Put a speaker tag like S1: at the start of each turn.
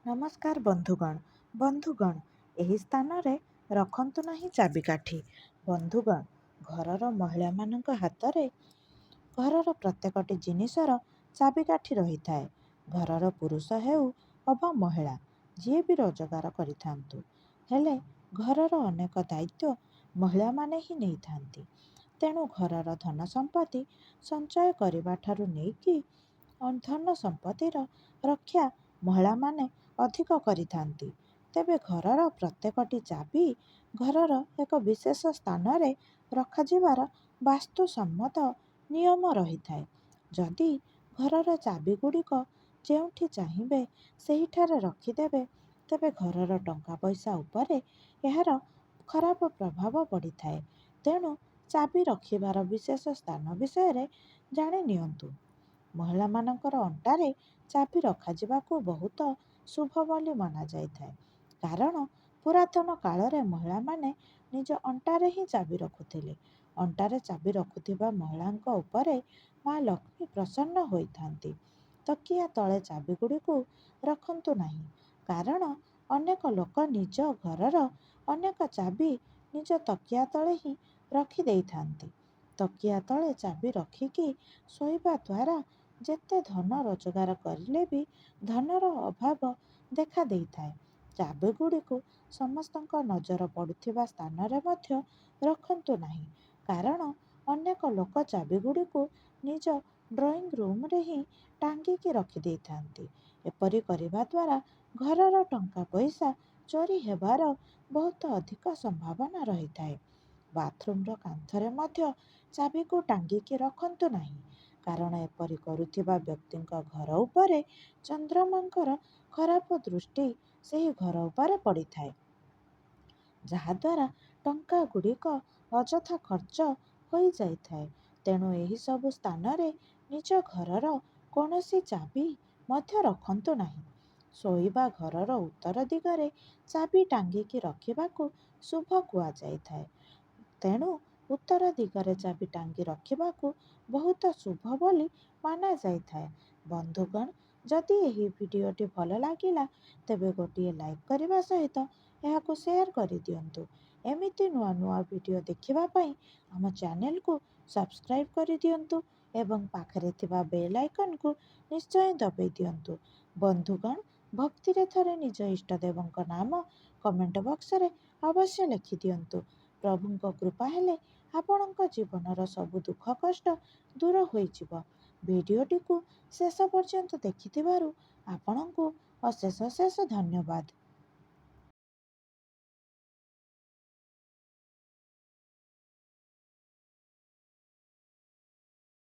S1: ନମସ୍କାର ବନ୍ଧୁଗଣ, ଏହି ସ୍ଥାନରେ ରଖନ୍ତୁ ନାହିଁ ଚାବିକାଠି। ବନ୍ଧୁଗଣ, ଘରର ମହିଳାମାନଙ୍କ ହାତରେ ଘରର ପ୍ରତ୍ୟେକଟି ଜିନିଷର ଚାବିକାଠି ରହିଥାଏ। ଘରର ପୁରୁଷ ହେଉ ଅବା ମହିଳା, ଯିଏ ବି ରୋଜଗାର କରିଥାନ୍ତୁ, ହେଲେ ଘରର ଅନେକ ଦାୟିତ୍ୱ ମହିଳାମାନେ ହିଁ ନେଇଥାନ୍ତି। ତେଣୁ ଘରର ଧନ ସମ୍ପତ୍ତି ସଞ୍ଚୟ କରିବାଠାରୁ ନେଇକି ଧନ ସମ୍ପତ୍ତିର ରକ୍ଷା ମହିଳାମାନେ ଅଧିକ କରିଥାନ୍ତି। ତେବେ ଘରର ପ୍ରତ୍ୟେକଟି ଚାବି ଘରର ଏକ ବିଶେଷ ସ୍ଥାନରେ ରଖାଯିବାର ବାସ୍ତୁସମ୍ମତ ନିୟମ ରହିଥାଏ। ଯଦି ଘରର ଚାବିଗୁଡ଼ିକ ଯେଉଁଠି ଚାହିଁବେ ସେହିଠାରେ ରଖିଦେବେ, ତେବେ ଘରର ଟଙ୍କା ପଇସା ଉପରେ ଏହାର ଖରାପ ପ୍ରଭାବ ପଡ଼ିଥାଏ। ତେଣୁ ଚାବି ରଖିବାର ବିଶେଷ ସ୍ଥାନ ବିଷୟରେ ଜାଣି ନିଅନ୍ତୁ। ମହିଳାମାନଙ୍କର ଅଣ୍ଟାରେ ଚାବି ରଖାଯିବାକୁ ବହୁତ ଶୁଭ ବୋଲି ମନାଯାଇଥାଏ। କାରଣ ପୁରାତନ କାଳରେ ମହିଳାମାନେ ନିଜ ଅଣ୍ଟାରେ ହିଁ ଚାବି ରଖୁଥିଲେ। ଅଣ୍ଟାରେ ଚାବି ରଖୁଥିବା ମହିଳାଙ୍କ ଉପରେ ମା ଲକ୍ଷ୍ମୀ ପ୍ରସନ୍ନ ହୋଇଥାନ୍ତି। ତକିଆ ତଳେ ଚାବିଗୁଡ଼ିକୁ ରଖନ୍ତୁ ନାହିଁ, କାରଣ ଅନେକ ଲୋକ ନିଜ ଘରର ଅନେକ ଚାବି ନିଜ ତକିଆ ତଳେ ହିଁ ରଖିଦେଇଥାନ୍ତି। ତକିଆ ତଳେ ଚାବି ରଖିକି ଶୋଇବା ଦ୍ୱାରା ଯେତେ ଧନ ରୋଜଗାର କରିଲେ ବି ଧନର ଅଭାବ ଦେଖା ଦେଇଥାଏ। ଚାବିଗୁଡ଼ିକୁ ସମସ୍ତଙ୍କ ନଜର ପଡ଼ୁଥିବା ସ୍ଥାନରେ ମଧ୍ୟ ରଖନ୍ତୁ ନାହିଁ, କାରଣ ଅନେକ ଲୋକ ଚାବିଗୁଡ଼ିକୁ ନିଜ ଡ୍ରଇଂ ରୁମ୍ରେ ହିଁ ଟାଙ୍ଗିକି ରଖିଦେଇଥାନ୍ତି। ଏପରି କରିବା ଦ୍ୱାରା ଘରର ଟଙ୍କା ପଇସା ଚୋରି ହେବାର ବହୁତ ଅଧିକ ସମ୍ଭାବନା ରହିଥାଏ। ବାଥରୁମ୍ର କାନ୍ଥରେ ମଧ୍ୟ ଚାବିକୁ ଟାଙ୍ଗିକି ରଖନ୍ତୁ ନାହିଁ, କାରଣ ଏପରି କରୁଥିବା ବ୍ୟକ୍ତିଙ୍କ ଘର ଉପରେ ଚନ୍ଦ୍ରମାଙ୍କର ଖରାପ ଦୃଷ୍ଟି ସେହି ଘର ଉପରେ ପଡ଼ିଥାଏ, ଯାହାଦ୍ୱାରା ଟଙ୍କାଗୁଡ଼ିକ ଅଯଥା ଖର୍ଚ୍ଚ ହୋଇଯାଇଥାଏ। ତେଣୁ ଏହିସବୁ ସ୍ଥାନରେ ନିଜ ଘରର କୌଣସି ଚାବି ମଧ୍ୟ ରଖନ୍ତୁ ନାହିଁ। ଶୋଇବା ଘରର ଉତ୍ତର ଦିଗରେ ଚାବି ଟାଙ୍ଗିକି ରଖିବାକୁ ଶୁଭ କୁହାଯାଇଥାଏ। ତେଣୁ ଉତ୍ତର ଦିଗରେ ଚାବି ଟାଙ୍ଗି ରଖିବାକୁ ବହୁତ ଶୁଭ ବୋଲି ମାନାଯାଇଥାଏ। ବନ୍ଧୁଗଣ, ଯଦି ଏହି ଭିଡ଼ିଓଟି ଭଲ ଲାଗିଲା ତେବେ ଗୋଟିଏ ଲାଇକ୍ କରିବା ସହିତ ଏହାକୁ ସେୟାର କରିଦିଅନ୍ତୁ। ଏମିତି ନୂଆ ନୂଆ ଭିଡ଼ିଓ ଦେଖିବା ପାଇଁ ଆମ ଚ୍ୟାନେଲକୁ ସବସ୍କ୍ରାଇବ୍ କରିଦିଅନ୍ତୁ ଏବଂ ପାଖରେ ଥିବା ବେଲ୍ ଆଇକନ୍କୁ ନିଶ୍ଚୟ ଦବାଇ ଦିଅନ୍ତୁ। ବନ୍ଧୁଗଣ, ଭକ୍ତିରେ ଥରେ ନିଜ ଇଷ୍ଟଦେବଙ୍କ ନାମ କମେଣ୍ଟ ବକ୍ସରେ ଅବଶ୍ୟ ଲେଖିଦିଅନ୍ତୁ। ପ୍ରଭୁଙ୍କ କୃପା ହେଲେ ଆପଣଙ୍କ ଜୀବନର ସବୁ ଦୁଃଖ କଷ୍ଟ ଦୂର ହୋଇଯିବ। ଭିଡ଼ିଓଟିକୁ ଶେଷ ପର୍ଯ୍ୟନ୍ତ ଦେଖିଥିବାରୁ ଆପଣଙ୍କୁ ଅଶେଷ ଧନ୍ୟବାଦ।